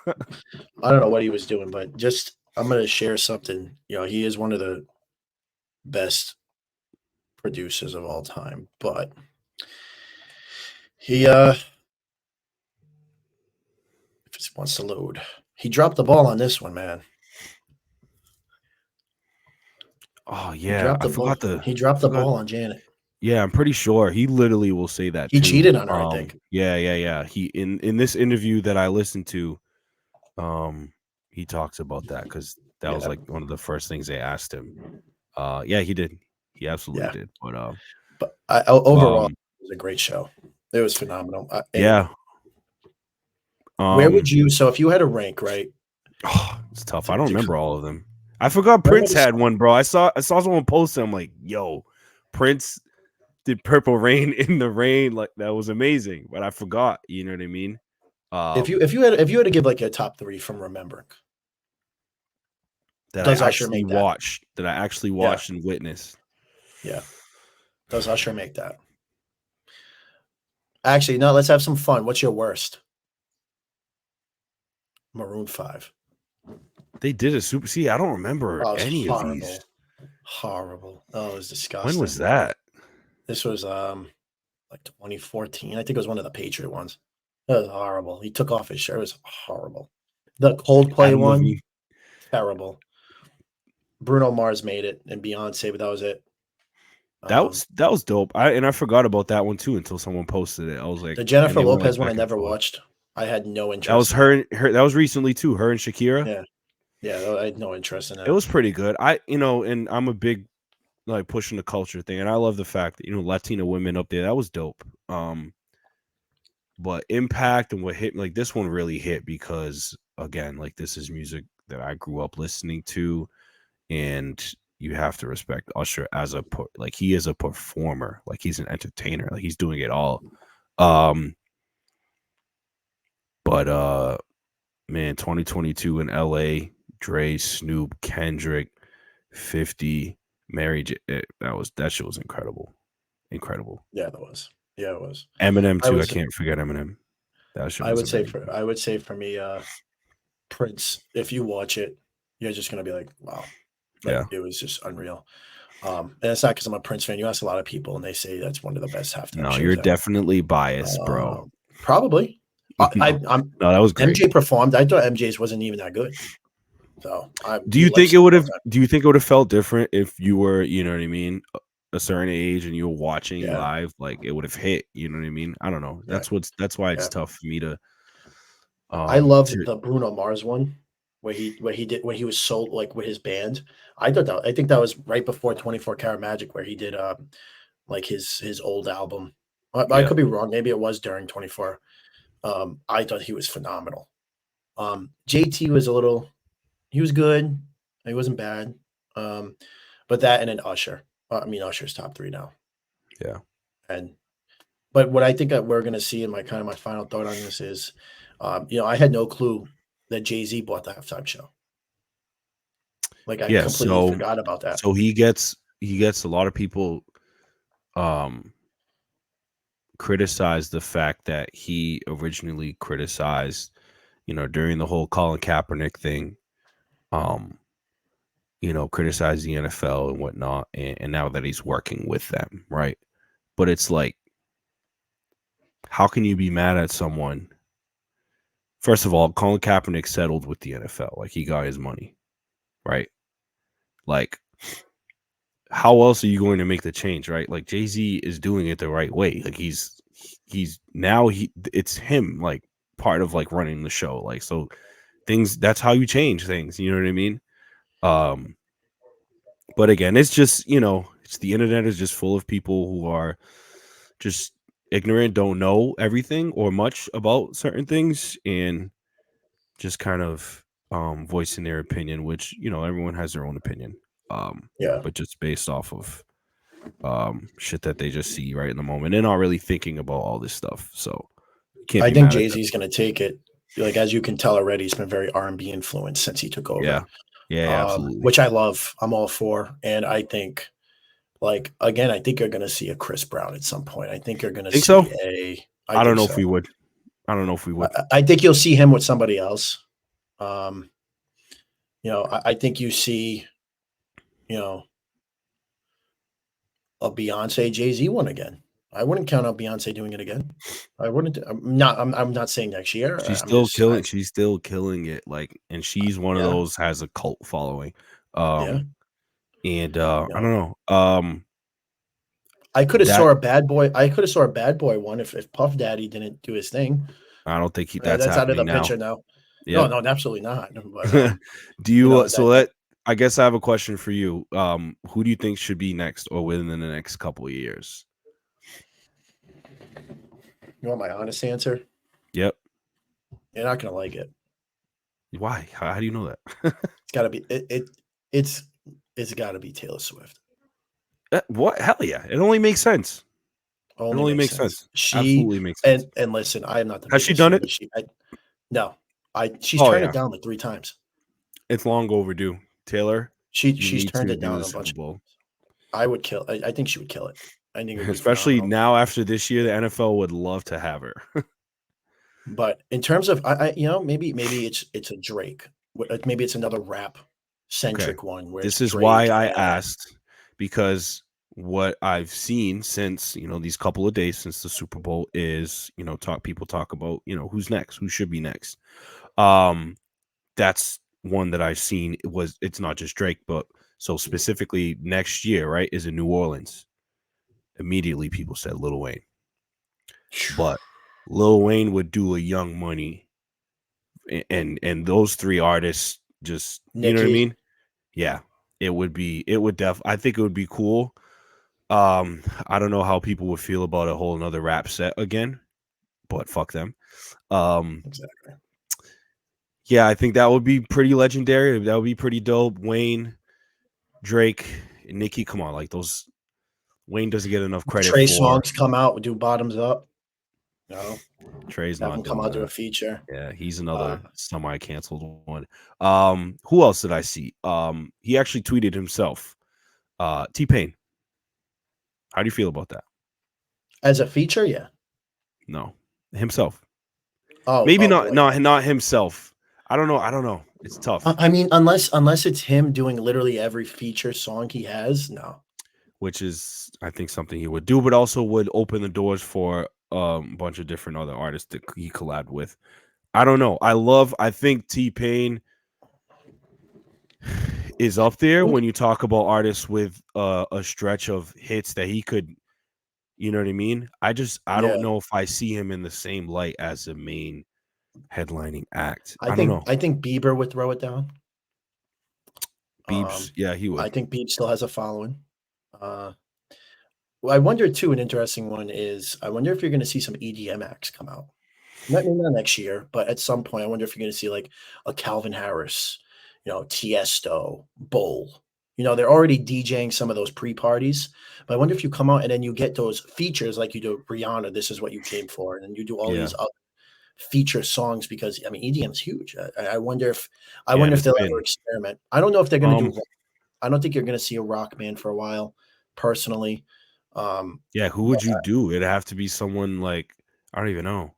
Speaker 1: don't know what he was doing, but just I'm gonna share something. He is one of the best producers of all time. But he if it wants to load, he dropped the ball on this one, man.
Speaker 2: Oh
Speaker 1: He
Speaker 2: yeah,
Speaker 1: dropped
Speaker 2: I
Speaker 1: the ball.
Speaker 2: forgot the
Speaker 1: He
Speaker 2: I
Speaker 1: dropped the
Speaker 2: forgot.
Speaker 1: ball on Janet.
Speaker 2: Yeah, I'm pretty sure he literally will say that
Speaker 1: He
Speaker 2: too.
Speaker 1: cheated on her, I think.
Speaker 2: Yeah. He in this interview that I listened to, he talks about that because that was
Speaker 1: Yeah,
Speaker 2: like one of the first things they asked him. Yeah, he did. He absolutely
Speaker 1: yeah.
Speaker 2: did. But
Speaker 1: But overall,
Speaker 2: um,
Speaker 1: it was a great show. It was phenomenal. And
Speaker 2: yeah,
Speaker 1: Where would you? So if you had a rank, right?
Speaker 2: Oh, it's tough. I don't
Speaker 1: To
Speaker 2: remember all of them. I forgot
Speaker 1: where would
Speaker 2: Prince
Speaker 1: this?
Speaker 2: had one, bro. I saw someone post it. I'm like, yo, Prince did Purple Rain in the Rain. Like that was amazing. But I forgot. You know what I mean?
Speaker 1: If you had to give like a top 3 from remembering,
Speaker 2: That I
Speaker 1: does Usher
Speaker 2: actually
Speaker 1: make that?
Speaker 2: watched. That I actually
Speaker 1: Yeah,
Speaker 2: watched and witnessed.
Speaker 1: yeah. Does Usher make that? Actually, no. Let's have some fun. What's your worst? Maroon 5.
Speaker 2: They did a super. See, I don't remember
Speaker 1: Oh, it was
Speaker 2: any of these.
Speaker 1: horrible. Horrible. Oh, it was
Speaker 2: When was
Speaker 1: disgusting.
Speaker 2: that?
Speaker 1: This was like 2014. I think it was one of the Patriot ones. It was horrible. He took off his shirt. It was horrible. The Coldplay
Speaker 2: Adam
Speaker 1: one,
Speaker 2: Levine.
Speaker 1: terrible. Bruno Mars made it and Beyonce, but that was it.
Speaker 2: That was dope. I forgot about that one too until someone posted it. I was like,
Speaker 1: The
Speaker 2: and
Speaker 1: Jennifer
Speaker 2: they went like
Speaker 1: Lopez one I
Speaker 2: back and
Speaker 1: never
Speaker 2: forth.
Speaker 1: watched. I had no
Speaker 2: That was
Speaker 1: interest in it.
Speaker 2: her. That was recently too. Her and Shakira.
Speaker 1: Yeah. Yeah, I had no interest in
Speaker 2: It
Speaker 1: that.
Speaker 2: was pretty good. And I'm a big like pushing the culture thing, and I love the fact that Latina women up there. That was dope. But impact and what hit like this one really hit because again, like this is music that I grew up listening to, and you have to respect Usher as like he is a performer, like he's an entertainer, like he's doing it all. But man, 2022 in LA, Dre, Snoop, Kendrick, 50, Mary J. That shit was incredible. Incredible.
Speaker 1: Yeah, that was. Yeah, it was.
Speaker 2: Eminem
Speaker 1: I
Speaker 2: too.
Speaker 1: would
Speaker 2: I
Speaker 1: say
Speaker 2: can't forget Eminem. That shit
Speaker 1: I
Speaker 2: was
Speaker 1: would say
Speaker 2: amazing.
Speaker 1: for I would say for me, Prince, if you watch it, you're just gonna be like, wow. Like
Speaker 2: Yeah.
Speaker 1: it was just unreal. And it's not because I'm a Prince fan. You ask a lot of people and they say that's one of the best halftime
Speaker 2: No, you're
Speaker 1: shows ever.
Speaker 2: definitely biased, bro.
Speaker 1: Probably.
Speaker 2: No,
Speaker 1: I'm
Speaker 2: no, that was great.
Speaker 1: MJ performed. I thought MJ's wasn't even that good. So
Speaker 2: Do
Speaker 1: he
Speaker 2: you think
Speaker 1: likes
Speaker 2: it
Speaker 1: it
Speaker 2: would
Speaker 1: all
Speaker 2: have?
Speaker 1: the time.
Speaker 2: Do you think it would have felt different if you were, you know what I mean, a certain age and you were watching
Speaker 1: Yeah,
Speaker 2: live? Like it would have hit. You know what I mean? I don't know.
Speaker 1: yeah,
Speaker 2: That's why it's
Speaker 1: yeah.
Speaker 2: tough for me to
Speaker 1: I loved
Speaker 2: to
Speaker 1: the Bruno Mars one where he did when he was so like with his band. I think that was right before 24 Karat Magic where he did like his old album. I
Speaker 2: yeah.
Speaker 1: could be wrong. Maybe it was during 24. I thought he was phenomenal. JT was a little he was good. He wasn't bad. Um, but that and then Usher. I mean Usher's top 3 now.
Speaker 2: Yeah.
Speaker 1: And but what I think that we're gonna see in my kind of my final thought on this is, I had no clue that Jay-Z bought the halftime show. Like I
Speaker 2: Yeah.
Speaker 1: completely
Speaker 2: So
Speaker 1: forgot about that.
Speaker 2: so he gets a lot of people um criticize the fact that he originally criticized, during the whole Colin Kaepernick thing, um, criticize the NFL and whatnot, and now that he's working with them, right? But it's like, how can you be mad at someone? First of all, Colin Kaepernick settled with the NFL, like he got his money, right? Like, how else are you going to make the change, right? Like Jay-Z is doing it the right way. Like he's now it's him like part of like running the show. Like so things that's how you change things, you know what I mean? Um but again, it's just, it's the internet is just full of people who are just ignorant, don't know everything or much about certain things and just kind of voicing their opinion, which, everyone has their own opinion.
Speaker 1: Yeah.
Speaker 2: But just based off of shit that they just see right in the moment. They're not really thinking about all this stuff. So can't
Speaker 1: I
Speaker 2: be
Speaker 1: think
Speaker 2: mad at them.
Speaker 1: Jay-Z's gonna take it. Like as you can tell already, he's been very R&B influenced since he took over.
Speaker 2: Yeah. Yeah, absolutely.
Speaker 1: Which I love. I'm all for. And I think like again, I think you're gonna see a Chris Brown at some point. I think you're gonna
Speaker 2: Think so?
Speaker 1: see a I
Speaker 2: I don't
Speaker 1: think
Speaker 2: know if
Speaker 1: so.
Speaker 2: we would. I don't know if we would.
Speaker 1: I think you'll see him with somebody else. Um, I think you see, you know, a Beyonce Jay-Z one again. I wouldn't count on Beyonce doing it again. I wouldn't. I'm not saying next year. I'm just.
Speaker 2: She's still killing it. Like, and she's one of
Speaker 1: Yeah.
Speaker 2: those has a cult following.
Speaker 1: Yeah.
Speaker 2: And
Speaker 1: You
Speaker 2: I
Speaker 1: know,
Speaker 2: don't know.
Speaker 1: I could have
Speaker 2: That
Speaker 1: saw a bad boy. I could have saw a bad boy one if Puff Daddy didn't do his thing.
Speaker 2: I don't think that's
Speaker 1: That's out of
Speaker 2: happening
Speaker 1: the
Speaker 2: now.
Speaker 1: picture now. No,
Speaker 2: Yep.
Speaker 1: no, absolutely not. But
Speaker 2: Do you so
Speaker 1: that
Speaker 2: that I guess I have a question for you. Who do you think should be next or within the next couple of years?
Speaker 1: you want my honest answer?
Speaker 2: Yep.
Speaker 1: You're not gonna like it.
Speaker 2: Why? How do you know that?
Speaker 1: It's gotta be it's it's gotta be Taylor Swift.
Speaker 2: What? Hell yeah! It only makes sense. It
Speaker 1: Only
Speaker 2: only
Speaker 1: makes
Speaker 2: makes
Speaker 1: sense.
Speaker 2: sense. Absolutely makes sense.
Speaker 1: And listen, I am not the
Speaker 2: Has she
Speaker 1: biggest
Speaker 2: done
Speaker 1: fan,
Speaker 2: it?
Speaker 1: but no, she's
Speaker 2: Oh
Speaker 1: turned it
Speaker 2: yeah,
Speaker 1: down like 3 times.
Speaker 2: it's long overdue. Taylor, you
Speaker 1: She's
Speaker 2: need
Speaker 1: turned
Speaker 2: to
Speaker 1: it
Speaker 2: do
Speaker 1: down
Speaker 2: the
Speaker 1: a
Speaker 2: Super
Speaker 1: bunch.
Speaker 2: Bowl,
Speaker 1: I think she would kill it. I think it would be
Speaker 2: especially
Speaker 1: phenomenal.
Speaker 2: now after this year. The NFL would love to have her.
Speaker 1: But in terms of maybe it's a Drake. Maybe it's another rap
Speaker 2: Okay,
Speaker 1: centric one where it's
Speaker 2: this is why
Speaker 1: Drake
Speaker 2: I
Speaker 1: and
Speaker 2: asked, because what I've seen since these couple of days since the Super Bowl is people talk about who's next, who should be next. That's one that I've seen. It's not just Drake, but so specifically next year, right, is in New Orleans. Immediately people said Lil Wayne, but Lil Wayne would do a Young Money, and those three artists just, you know what I
Speaker 1: Nicki.
Speaker 2: mean? Yeah, I think it would be cool. I don't know how people would feel about a whole another rap set again, but fuck them. Um,
Speaker 1: Exactly.
Speaker 2: yeah, I think that would be pretty legendary. That would be pretty dope. Wayne, Drake, Nicki, come on, like those. Wayne doesn't get enough credit
Speaker 1: Trey
Speaker 2: for.
Speaker 1: Songz come out, do bottoms up. No,
Speaker 2: Trey's
Speaker 1: have
Speaker 2: not
Speaker 1: him come
Speaker 2: doing
Speaker 1: out do a
Speaker 2: that.
Speaker 1: feature.
Speaker 2: Yeah, he's
Speaker 1: Uh,
Speaker 2: another semi-canceled one. Who else did I see? He actually tweeted himself. T-Pain. How do you feel about that?
Speaker 1: as a feature, yeah.
Speaker 2: No, himself. Maybe
Speaker 1: Oh
Speaker 2: not.
Speaker 1: boy.
Speaker 2: Not himself. I don't know. It's tough.
Speaker 1: I mean, unless it's him doing literally every feature song he has, no.
Speaker 2: Which is, I think, something he would do, but also would open the doors for a bunch of different other artists that he collabed with. I don't know. I think T-Pain is up there when you talk about artists with a stretch of hits that he could, you know what I mean? I don't
Speaker 1: Yeah,
Speaker 2: know if I see him in the same light as a main headlining act.
Speaker 1: I
Speaker 2: I don't
Speaker 1: think
Speaker 2: know.
Speaker 1: I think Bieber would throw it down.
Speaker 2: Biebs, yeah, he
Speaker 1: I
Speaker 2: would.
Speaker 1: think Beach still has a following. Uh, well, I wonder too. An interesting one is I wonder if you're going to see some EDM acts come out. Not next year, but at some point, I wonder if you're going to see like a Calvin Harris, Tiesto, Bull. They're already DJing some of those pre-parties, but I wonder if you come out and then you get those features like you do Rihanna. This is what you came for, and then you do all
Speaker 2: Yeah,
Speaker 1: these other feature songs because I mean EDM is huge. I
Speaker 2: yeah,
Speaker 1: wonder
Speaker 2: and
Speaker 1: if
Speaker 2: it's
Speaker 1: they'll ever
Speaker 2: been
Speaker 1: experiment. I don't know if they're going to do
Speaker 2: um,
Speaker 1: rock. I don't think you're going to see a rock band for a while, personally. Um,
Speaker 2: yeah. Who
Speaker 1: but
Speaker 2: would you do? It'd have to be someone like, I don't even know.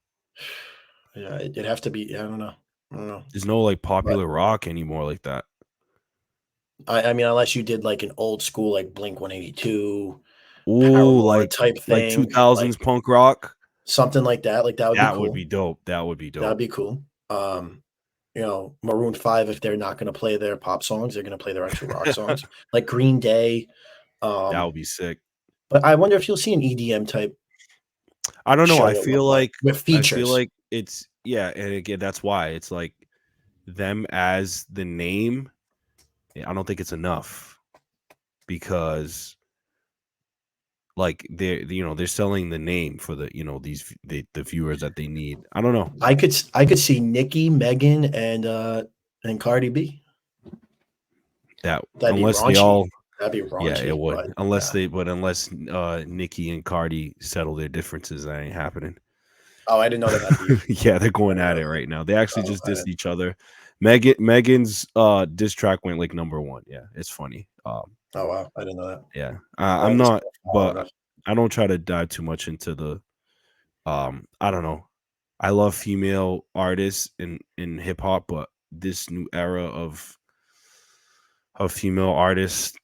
Speaker 1: yeah, it'd have to be. I don't know.
Speaker 2: There's no like
Speaker 1: But
Speaker 2: popular rock anymore like that.
Speaker 1: I mean, unless you did like an old school like Blink 182,
Speaker 2: Oh,
Speaker 1: Paramore type
Speaker 2: like
Speaker 1: thing, like
Speaker 2: 2000s punk rock.
Speaker 1: something like that. Like that would be
Speaker 2: That would
Speaker 1: cool.
Speaker 2: be dope. That would be
Speaker 1: That'd
Speaker 2: dope.
Speaker 1: be cool. Maroon 5, if they're not gonna play their pop songs, they're gonna play their actual rock songs. Like Green Day.
Speaker 2: That
Speaker 1: Um,
Speaker 2: would be sick.
Speaker 1: but I wonder if you'll see an EDM type
Speaker 2: I don't know.
Speaker 1: show at one point with
Speaker 2: I feel
Speaker 1: features.
Speaker 2: like it's, yeah, and again, that's why it's like them as the name. I don't think it's enough because like they're selling the name for the the viewers that they need. I don't know
Speaker 1: I could see Nicki, Megan, and Cardi B.
Speaker 2: that
Speaker 1: That'd be
Speaker 2: unless they
Speaker 1: raunchy.
Speaker 2: all.
Speaker 1: That'd be
Speaker 2: Yeah, it
Speaker 1: raunchy,
Speaker 2: would.
Speaker 1: but
Speaker 2: Unless
Speaker 1: yeah.
Speaker 2: they, but unless Nicki and Cardi settle their differences, that ain't happening.
Speaker 1: Oh, I didn't know they had beef.
Speaker 2: Yeah, they're
Speaker 1: I
Speaker 2: going
Speaker 1: didn't
Speaker 2: at
Speaker 1: know
Speaker 2: it
Speaker 1: that.
Speaker 2: right now. They actually
Speaker 1: Oh,
Speaker 2: just
Speaker 1: I
Speaker 2: dissed
Speaker 1: didn't.
Speaker 2: each other. Megan's diss track went like #1. Yeah, it's funny.
Speaker 1: Oh, wow. I didn't know that.
Speaker 2: Yeah,
Speaker 1: I
Speaker 2: I'm
Speaker 1: just
Speaker 2: not,
Speaker 1: don't follow
Speaker 2: but
Speaker 1: enough.
Speaker 2: I don't try to dive too much into the. I don't know. I love female artists in hip hop, but this new era of female artists,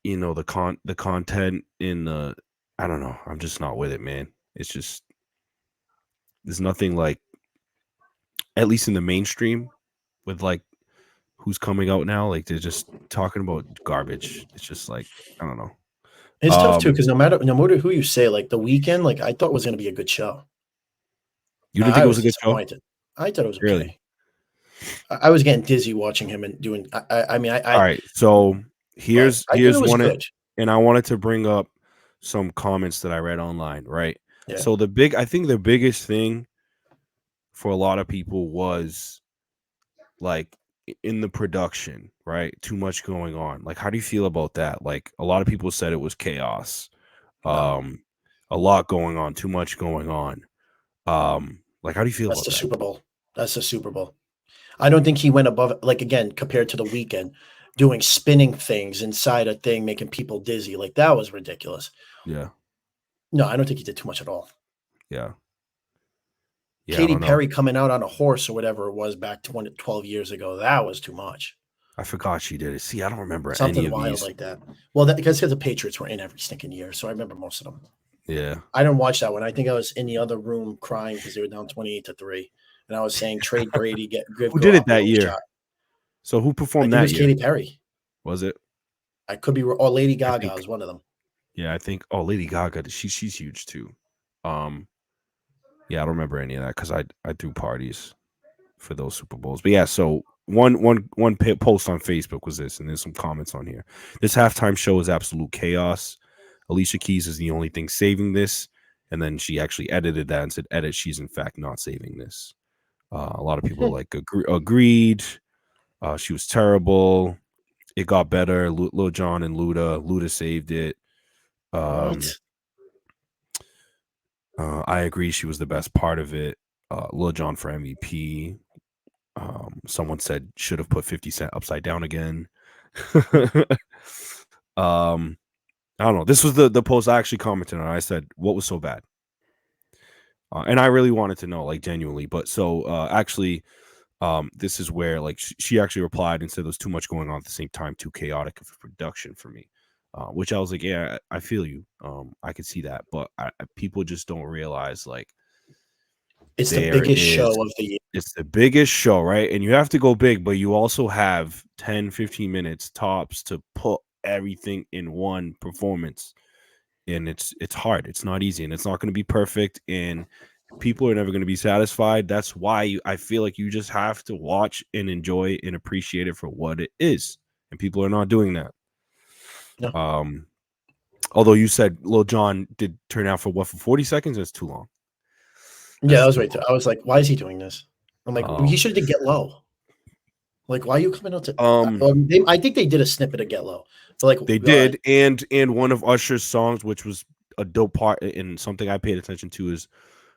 Speaker 2: the content in the, I don't know. I'm just not with it, man. It's just there's nothing like, at least in the mainstream, with like who's coming out now. Like they're just talking about garbage. It's just like, I don't know.
Speaker 1: It's tough too
Speaker 2: Um,
Speaker 1: because no matter who you say, like The Weeknd, like I thought was gonna be a good show.
Speaker 2: you didn't think
Speaker 1: I
Speaker 2: it was
Speaker 1: was
Speaker 2: a good show,
Speaker 1: disappointed. I thought it was
Speaker 2: really?
Speaker 1: okay. I was getting dizzy watching him and doing. I mean,
Speaker 2: All right, so
Speaker 1: but I thought it
Speaker 2: here's
Speaker 1: was
Speaker 2: one,
Speaker 1: good.
Speaker 2: and I wanted to bring up some comments that I read online. Right,
Speaker 1: Yeah.
Speaker 2: so I think the biggest thing for a lot of people was like in the production, right? Too much going on. Like, how do you feel about that? Like, a lot of people said it was chaos.
Speaker 1: No,
Speaker 2: Um, a lot going on, too much going on. Like, how do you feel
Speaker 1: that's
Speaker 2: about
Speaker 1: the
Speaker 2: that?
Speaker 1: Super Bowl. That's the Super Bowl. I don't think he went above, like, again, compared to the weekend, doing spinning things inside a thing, making people dizzy. Like, that was ridiculous.
Speaker 2: Yeah,
Speaker 1: No, I don't think he did too much at all.
Speaker 2: yeah, yeah. I
Speaker 1: Katy
Speaker 2: don't know.
Speaker 1: Perry coming out on a horse or whatever it was back 20, 12 years ago, that was too much.
Speaker 2: I forgot she did it. See, I don't remember any
Speaker 1: Something
Speaker 2: of
Speaker 1: wild
Speaker 2: these.
Speaker 1: like that. Well, that because the Patriots were in every stinking year, so I remember most of them.
Speaker 2: Yeah.
Speaker 1: I didn't watch that one. I think I was in the other room crying because they were down 28-3. And I was saying trade Brady, give
Speaker 2: Who did it that
Speaker 1: Garoppolo a
Speaker 2: year?
Speaker 1: shot.
Speaker 2: So who
Speaker 1: I
Speaker 2: performed
Speaker 1: think it
Speaker 2: that
Speaker 1: was
Speaker 2: year?
Speaker 1: Katy Perry.
Speaker 2: Was it?
Speaker 1: I could be or Lady
Speaker 2: I
Speaker 1: Gaga
Speaker 2: think.
Speaker 1: was one of them.
Speaker 2: Yeah, I think. Oh, Lady Gaga. She's huge too. Um. Yeah, I don't remember any of that because I threw parties for those Super Bowls. But yeah, so one post on Facebook was this, and there's some comments on here. This halftime show is absolute chaos. Alicia Keys is the only thing saving this, and then she actually edited that and said, "Edit, she's in fact not saving this." A lot of people like agreed. She was terrible. It got better. Lil Jon and Luda saved it.
Speaker 1: What?
Speaker 2: I agree. She was the best part of it. Lil Jon for MVP. Someone said should have put 50 Cent upside down again. I don't know. This was the post I actually commented on. I said, what was so bad? And I really wanted to know, like, genuinely. But so actually, this is where, like, she actually replied and said there's too much going on at the same time, too chaotic of a production for me. Which I was like, yeah, I feel you. I could see that, but people just don't realize, like,
Speaker 1: It's the
Speaker 2: there
Speaker 1: biggest
Speaker 2: is
Speaker 1: show of the year.
Speaker 2: it's the biggest show, right? And you have to go big, but you also have 10, 15 minutes tops to put everything in one performance. And it's hard. It's not easy, and it's not going to be perfect, and people are never going to be satisfied. That's why I feel like you just have to watch and enjoy and appreciate it for what it is. And people are not doing that.
Speaker 1: No.
Speaker 2: Although you said Lil Jon did turn out for 40 seconds, that's too long.
Speaker 1: Yeah, that was right. I was like, why is he doing this? I'm like, he
Speaker 2: Um,
Speaker 1: should have Get Low. Like, why are you coming out to?
Speaker 2: um
Speaker 1: I think they did a snippet of Get Low. But like,
Speaker 2: They did, and one of Usher's songs, which was a dope part, and something I paid attention to is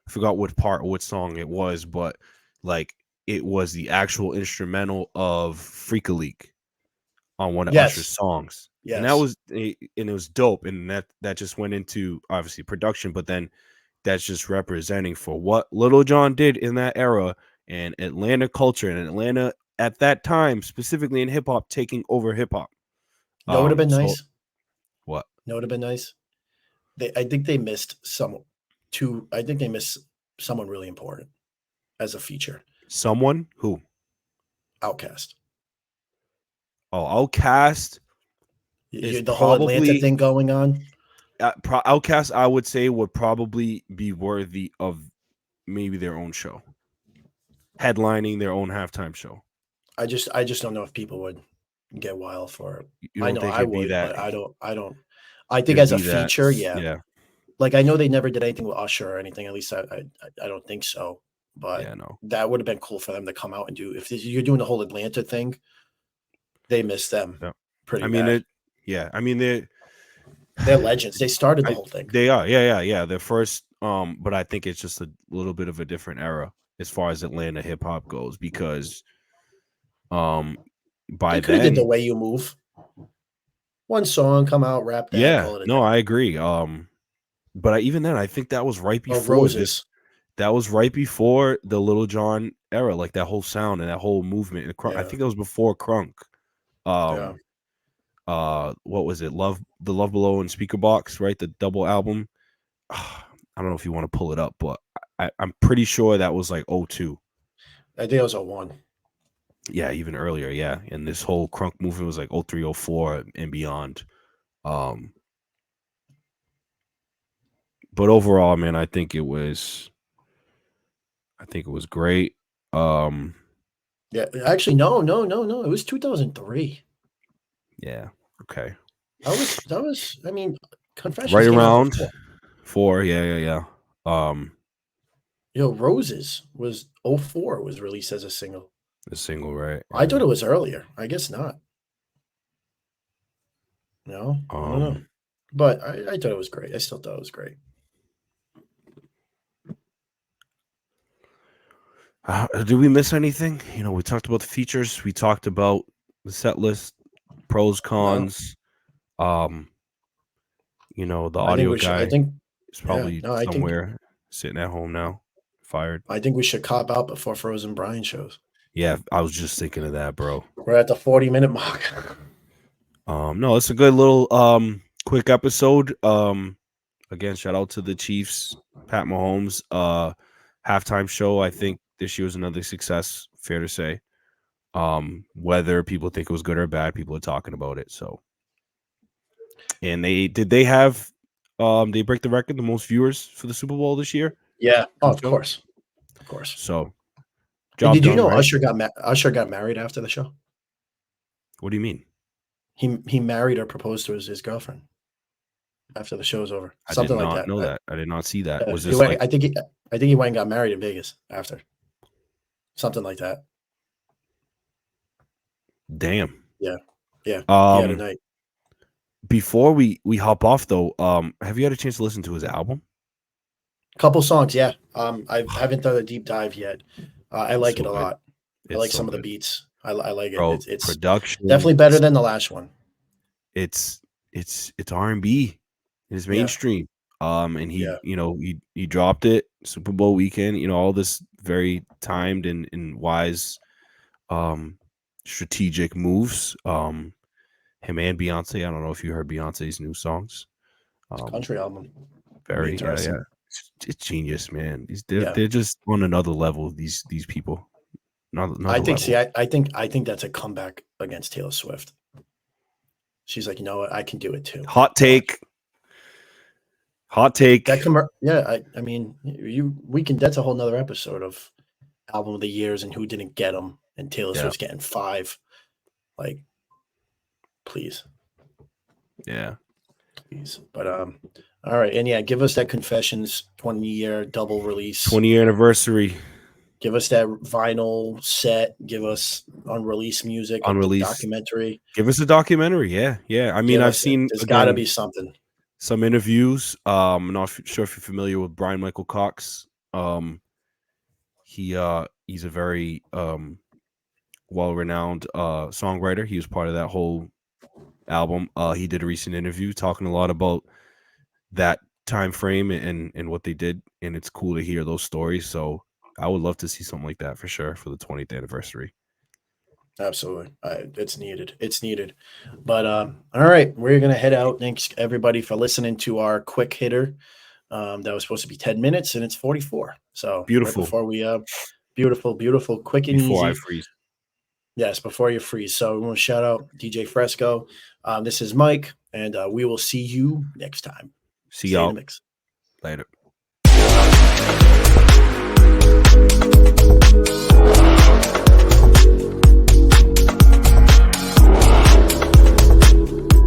Speaker 2: I forgot what part or what song it was, but like it was the actual instrumental of Freak a Leak on one of Usher's
Speaker 1: yes,
Speaker 2: songs, and that
Speaker 1: yes.
Speaker 2: was and it was dope, and that just went into obviously production, but then that's just representing for what Lil Jon did in that era and Atlanta culture and Atlanta at that time, specifically in hip hop, taking over hip hop.
Speaker 1: No, would have been
Speaker 2: So
Speaker 1: nice.
Speaker 2: what?
Speaker 1: No, would have been nice. I think they missed some. I think they missed someone really important as a feature.
Speaker 2: Someone who?
Speaker 1: Outcast.
Speaker 2: Oh, Outcast is
Speaker 1: The whole Atlanta
Speaker 2: probably
Speaker 1: thing going on.
Speaker 2: Outcast. I would say would probably be worthy of maybe their own show, headlining their own halftime show.
Speaker 1: I just don't know if people would get wild for it.
Speaker 2: You
Speaker 1: I
Speaker 2: don't
Speaker 1: know
Speaker 2: think
Speaker 1: I
Speaker 2: it'd be
Speaker 1: would,
Speaker 2: that?
Speaker 1: but I don't. I don't. I think
Speaker 2: It'd
Speaker 1: as a
Speaker 2: be that?
Speaker 1: feature, yeah.
Speaker 2: Yeah,
Speaker 1: Like I know they never did anything with Usher or anything. At least I don't think so. But
Speaker 2: yeah, no,
Speaker 1: that would have been cool for them to come out and do. If you're doing the whole Atlanta thing, they missed them
Speaker 2: yeah.
Speaker 1: pretty
Speaker 2: I mean
Speaker 1: bad.
Speaker 2: it. Yeah, I mean they.
Speaker 1: They're legends. They started the
Speaker 2: I
Speaker 1: whole thing.
Speaker 2: they are. Yeah. The first. But I think it's just a little bit of a different era as far as Atlanta hip hop goes because um
Speaker 1: They
Speaker 2: by
Speaker 1: could have did the
Speaker 2: then
Speaker 1: way you move. One song, come out, rap that,
Speaker 2: yeah
Speaker 1: call it a
Speaker 2: no
Speaker 1: day.
Speaker 2: I agree but even then I think that was right
Speaker 1: Or
Speaker 2: before this
Speaker 1: roses.
Speaker 2: that was right before the Little John era, like that whole sound and that whole movement. And I
Speaker 1: Yeah,
Speaker 2: think it was before Crunk.
Speaker 1: yeah.
Speaker 2: Um, what was it? The Love Below and Speaker Box, right? The double album. I don't know if you want to pull it up, but I'm pretty sure that was like '02.
Speaker 1: I think it was a one.
Speaker 2: Yeah, even earlier. Yeah, and this whole Crunk movement was like '03, '04 and beyond. Um, but overall, man, I think it was great. Um,
Speaker 1: Yeah, actually, no. It was 2003.
Speaker 2: yeah, okay.
Speaker 1: That was. I mean,
Speaker 2: Right
Speaker 1: Confessions came out
Speaker 2: around
Speaker 1: before.
Speaker 2: 4, yeah.
Speaker 1: Roses was 04 was released as a single.
Speaker 2: The single, right?
Speaker 1: I thought it was earlier. I guess not. No, I don't know. But I thought it was great. I still thought it was great.
Speaker 2: Did we miss anything? You know, we talked about the features. We talked about the set list, pros, cons. You know, the audio guy is probably somewhere sitting at home now, fired.
Speaker 1: I think we should cop out before Frozen Bryan shows.
Speaker 2: Yeah, I was just thinking of that, bro.
Speaker 1: We're at the 40-minute mark.
Speaker 2: No, it's a good little quick episode. Again, shout out to the Chiefs, Pat Mahomes, halftime show. I think this year was another success, fair to say. Whether people think it was good or bad, people are talking about it. So, and they have they break the record, the most viewers for the Super Bowl this year?
Speaker 1: Yeah, of course.
Speaker 2: So,
Speaker 1: did you know, right? Usher got married after the show?
Speaker 2: What do you mean?
Speaker 1: He married or proposed to his girlfriend after the show's over.
Speaker 2: Something like that. I did not know that. I did not see that. Was this
Speaker 1: I think he went and got married in Vegas after. Something like that.
Speaker 2: Damn.
Speaker 1: Yeah. He had a night.
Speaker 2: Before we hop off though, have you had a chance to listen to his album?
Speaker 1: Couple songs, yeah. I haven't done a deep dive yet. I like it a lot. I like some of the beats. I like it.
Speaker 2: Bro,
Speaker 1: it's
Speaker 2: production
Speaker 1: definitely better than the last one.
Speaker 2: It's R&B. It's mainstream. And he, you know, he dropped it Super Bowl weekend. You know, all this very timed and wise, strategic moves. Him and Beyonce. I don't know if you heard Beyonce's new songs.
Speaker 1: Country album.
Speaker 2: Very yeah. It's genius, man. They're just on another level. These people.
Speaker 1: I think that's a comeback against Taylor Swift. She's like, you know what, I can do it too.
Speaker 2: Hot take.
Speaker 1: I mean, we can. That's a whole nother episode of album of the years and who didn't get them, and Taylor Swift's getting 5. Like, please.
Speaker 2: Yeah.
Speaker 1: Please. But all right, and give us that Confessions 20-year double release.
Speaker 2: 20-year anniversary.
Speaker 1: Give us that vinyl set. Give us unreleased music. Documentary.
Speaker 2: Give us a documentary. Yeah. I mean, I've seen.
Speaker 1: There's got to be something.
Speaker 2: Some interviews. I'm not sure if you're familiar with Brian Michael Cox. He's a very well-renowned songwriter. He was part of that whole album. He did a recent interview talking a lot about that time frame and what they did, and it's cool to hear those stories. So I would love to see something like that for sure for the 20th anniversary.
Speaker 1: Absolutely. It's needed. But all right, we're going to head out. Thanks everybody for listening to our quick hitter. That was supposed to be 10 minutes and it's 44. So
Speaker 2: beautiful.
Speaker 1: Right before we beautiful, quick and
Speaker 2: before
Speaker 1: easy.
Speaker 2: I freeze.
Speaker 1: Yes, before you freeze. So we want to shout out DJ Fresco. This is Mike, and we will see you next time.
Speaker 2: See y'all. Later.